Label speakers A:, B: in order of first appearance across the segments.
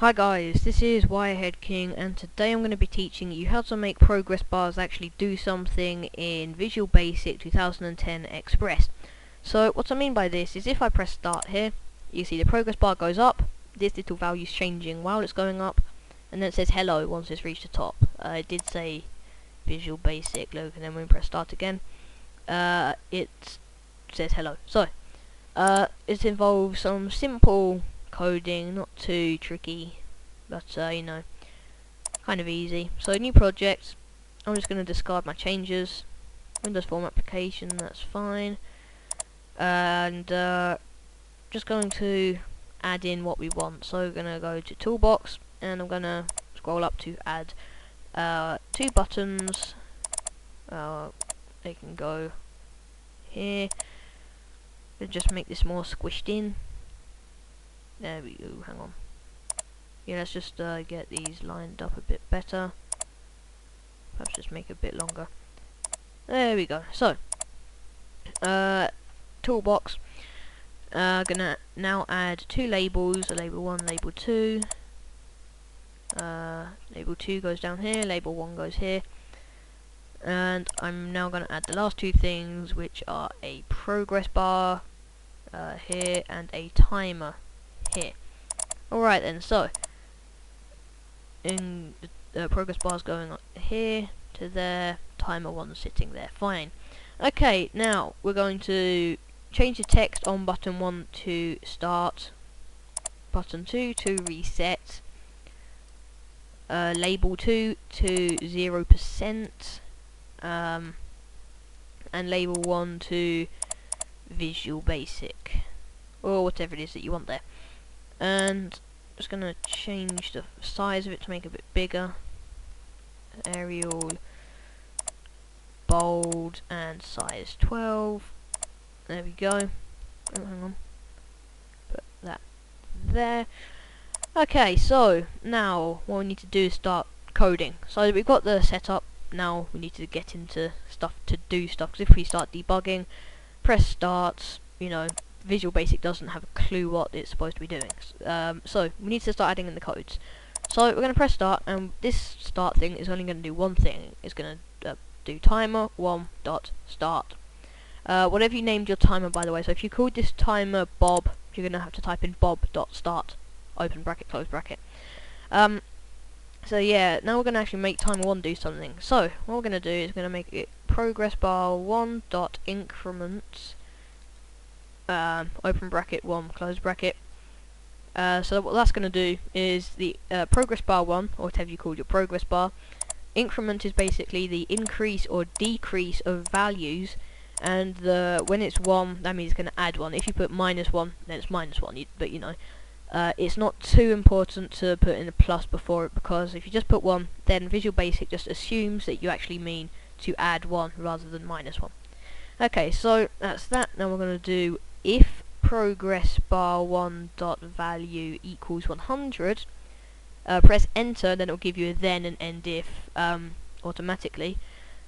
A: Hi guys, this is Wirehead King, and today I'm going to be teaching you how to make progress bars actually do something in Visual Basic 2010 Express. So what I mean by this is if I press start here, you see the progress bar goes up, this little value is changing while it's going up, and then it says hello once it's reached the top. It did say Visual Basic, look, and then when we press start again, it says hello. So, it involves some simple coding, not too tricky, but you know, kind of easy. So new project, I'm just going to discard my changes. Windows Form application, that's fine, and just going to add in what we want. So we're going to go to Toolbox, and I'm going to scroll up to add two buttons. They can go here. We'll just make this more squished in. There we go, hang on. Yeah, let's just get these lined up a bit better. Perhaps just make it a bit longer. There we go. So, Toolbox. Gonna now add two labels, label 1, label 2. Label 2 goes down here, label 1 goes here. And I'm now gonna add the last two things, which are a progress bar here and a timer here. Alright then, so in the progress bar's going up here to there, timer 1 sitting there, fine. Okay, now we're going to change the text on button 1 to start, button 2 to reset, label 2 to 0%, and label 1 to Visual Basic, or whatever it is that you want there. And just gonna change the size of it to make it a bit bigger. Arial, bold, and size 12. There we go. Oh, hang on. Put that there. Okay, so now what we need to do is start coding. So we've got the setup. Now we need to get into stuff to do stuff. Because if we start debugging, press start, you know, Visual Basic doesn't have a clue what it's supposed to be doing. So we need to start adding in the codes. So we're going to press start, and this start thing is only going to do one thing. It's going to do timer 1 dot start. Whatever you named your timer, by the way. So if you called this timer Bob, you're going to have to type in Bob dot start, open bracket, close bracket. So yeah, now we're going to actually make timer 1 do something. So what we're going to do is going to make it progress bar 1 dot increment, open bracket 1, close bracket. So what that's going to do is the progress bar 1, or whatever you call your progress bar. Increment is basically the increase or decrease of values, and when it's 1, that means it's going to add 1. If you put -1, then it's -1. But you know, it's not too important to put in a plus before it, because if you just put 1, then Visual Basic just assumes that you actually mean to add 1 rather than -1. Okay, so that's that. Now we're going to do if progress bar 1 dot value equals 100. Press enter, then it will give you a then and end if automatically.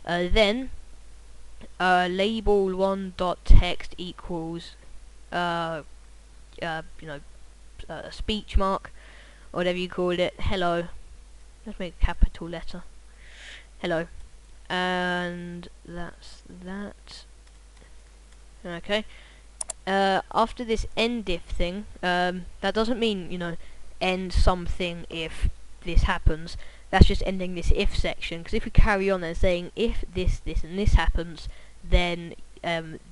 A: Then label 1 dot text equals you know, a speech mark, or whatever you call it. Hello. Let's make a capital letter. Hello. And that's that. Okay. After this end if thing, that doesn't mean, you know, end something if this happens. That's just ending this if section, because if we carry on and saying if this, this, and this happens, then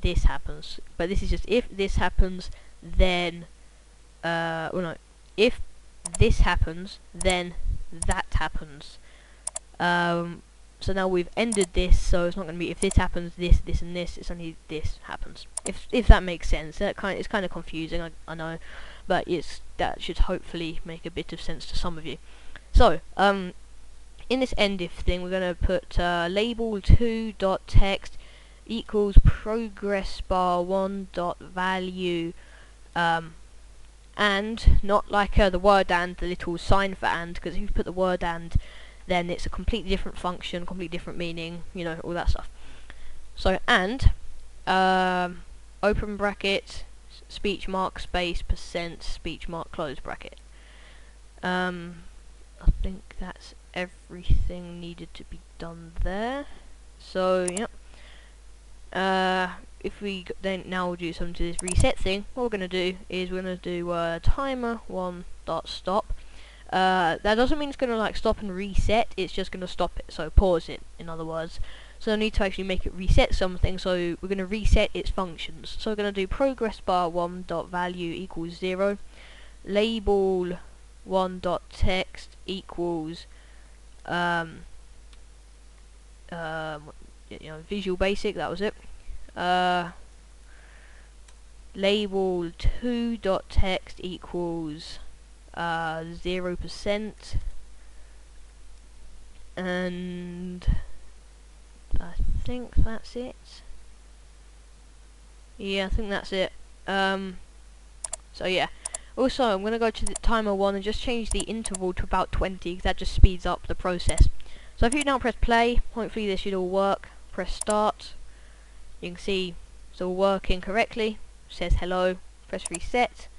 A: this happens. But this is just if this happens, then well, no, if this happens, then that happens. So now we've ended this, so it's not going to be if this happens, this, this, and this. It's only this happens. If that makes sense. It's kind of confusing, I know, but that should hopefully make a bit of sense to some of you. So in this end if thing, we're going to put label 2 dot text equals progress bar 1 dot value, and not like the word and, the little sign for and, because if you put the word and, then it's a completely different function, completely different meaning, you know, all that stuff. So and open bracket, speech mark, space, percent, speech mark, close bracket. I think that's everything needed to be done there. So yep. If we then now do something to this reset thing, what we're gonna do is we're gonna do timer 1.stop. That doesn't mean it's gonna like stop and reset. It's just gonna stop it. So pause it, in other words. So I need to actually make it reset something. So we're gonna reset its functions. So we're gonna do progress bar 1.value equals 0. Label 1.text equals Visual Basic, that was it. Label 2.text equals 0%, and I think that's it. Yeah, I think that's it. So yeah. Also, I'm going to go to the timer 1 and just change the interval to about 20, because that just speeds up the process. So if you now press play, hopefully this should all work. Press start. You can see it's all working correctly. It says hello. Press reset.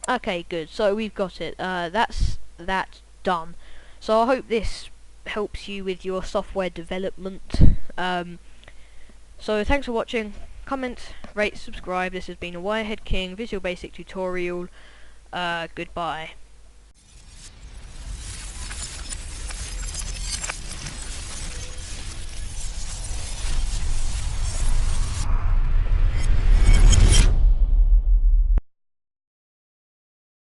A: Okay, good. So we've got it. That's that done. So I hope this helps you with your software development. So thanks for watching. Comment, rate, subscribe. This has been a Wirehead King Visual Basic tutorial. Goodbye.